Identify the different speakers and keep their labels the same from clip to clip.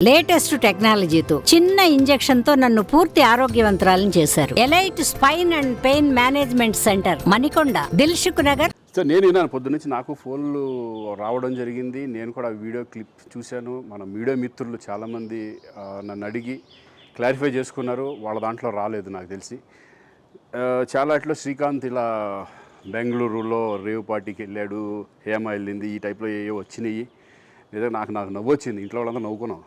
Speaker 1: Latest టెక్నాలజీతో చిన్న injection తో నన్ను పూర్తి ఆరోగ్యవంతురాలను చేశారు. Elite spine and pain management centre, Manikonda, Dilsukh Nagar.
Speaker 2: So నేను విన్నాను పొద్దున్నుంచి, నాకు ఫోన్లు రావడం జరిగింది. నేను కూడా వీడియో క్లిప్ చూశాను. మన మీడియా మిత్రులు చాలామంది నన్ను అడిగి క్లారిఫై చేసుకున్నారు. వాళ్ళ దాంట్లో రాలేదు నాకు తెలిసి. చాలా ఇట్లా శ్రీకాంత్ ఇలా బెంగళూరులో రేవ్ పార్టీకి వెళ్ళాడు, హేమ వెళ్ళింది, ఈ టైప్లో ఏవో వచ్చినాయి. నిజంగా నాకు నవ్వు వచ్చింది. ఇంట్లో వాళ్ళందరూ నవ్వుకున్నాం.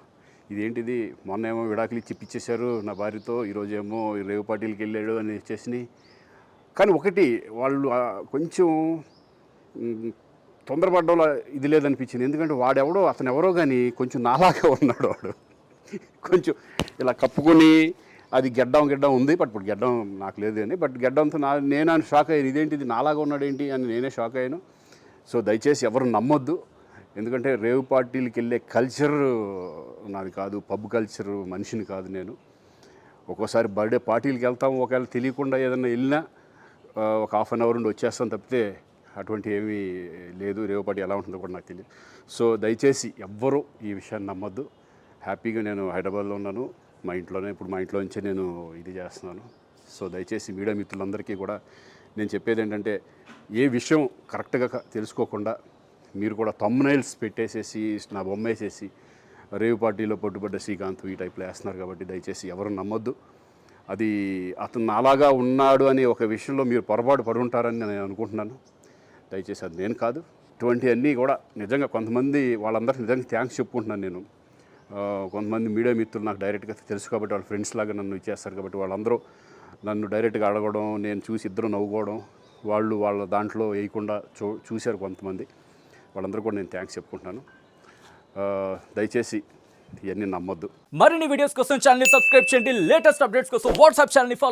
Speaker 2: ఇదేంటిది, మొన్న ఏమో విడాకులు ఇచ్చి పిచ్చేశారు నా భార్యతో, ఈరోజు ఏమో రేవ్ పార్టీలకి వెళ్ళాడు అని వచ్చేసినాయి. కానీ ఒకటి, వాళ్ళు కొంచెం తొందరపడ్డంలో ఇది లేదనిపించింది. ఎందుకంటే వాడెవడో, అతను ఎవరో కానీ కొంచెం నాలాగా ఉన్నాడు. వాడు కొంచెం ఇలా కప్పుకొని, అది గెడ్డం ఉంది, బట్ ఇప్పుడు గెడ్డం నాకు లేదు అని, బట్ గెడ్డంతో నేను షాక్ అయ్యాను. ఇదేంటిది నాలాగా ఉన్నాడు ఏంటి అని నేనే షాక్ అయ్యాను. సో దయచేసి ఎవరు నమ్మొద్దు. ఎందుకంటే రేవ్ పార్టీలకి వెళ్ళే కల్చర్ నాది కాదు, పబ్ కల్చర్ మనిషిని కాదు నేను. ఒక్కోసారి బర్త్డే పార్టీలకి వెళ్తాము, ఒకవేళ తెలియకుండా ఏదైనా వెళ్ళినా ఒక హాఫ్ అన్ అవర్ నుండి వచ్చేస్తాను తప్పితే అటువంటి ఏమీ లేదు. రేవ్ పార్టీ ఎలా ఉంటుందో కూడా నాకు తెలియదు. సో దయచేసి ఎవ్వరూ ఈ విషయాన్ని నమ్మొద్దు. హ్యాపీగా నేను హైదరాబాద్లో ఉన్నాను, మా ఇంట్లోనే. ఇప్పుడు మా ఇంట్లో నుంచే నేను ఇది చేస్తున్నాను. సో దయచేసి మీడియా మిత్రులందరికీ కూడా నేను చెప్పేది ఏంటంటే, ఏ విషయం కరెక్ట్గా తెలుసుకోకుండా మీరు కూడా థంబ్నైల్స్ పెట్టేసేసి, నా బొమ్మ వేసేసి రేవ్ పార్టీలో పట్టుబడ్డ శ్రీకాంత్ ఈ టైప్లో వేస్తున్నారు. కాబట్టి దయచేసి ఎవరు నమ్మొద్దు. అది అతను అలాగా ఉన్నాడు అనే ఒక విషయంలో మీరు పొరపాటు పడి ఉంటారని నేను అనుకుంటున్నాను. దయచేసి అది నేను కాదు. ఇటువంటివన్నీ కూడా నిజంగా కొంతమంది, వాళ్ళందరికీ నిజంగా థ్యాంక్స్ చెప్పుకుంటున్నాను నేను. కొంతమంది మీడియా మిత్రులు నాకు డైరెక్ట్గా తెలుసు కాబట్టి, వాళ్ళ ఫ్రెండ్స్ లాగా నన్ను ఇచ్చేస్తారు కాబట్టి, వాళ్ళందరూ నన్ను డైరెక్ట్గా అడగడం, నేను చూసి ఇద్దరు నవ్వుకోవడం, వాళ్ళు వాళ్ళ దాంట్లో వేయకుండా చూశారు కొంతమంది. వాళ్ళందరూ కూడా నేను థ్యాంక్స్ చెప్పుకుంటున్నాను. దయచేసి ఇవన్నీ నమ్మొద్దు.
Speaker 3: మరిన్ని వీడియోస్ కోసం ఛానల్ ని సబ్స్క్రైబ్ చేయండి. లేటెస్ట్ అప్డేట్స్ కోసం వాట్సాప్ ఛానల్ ని ఫాలో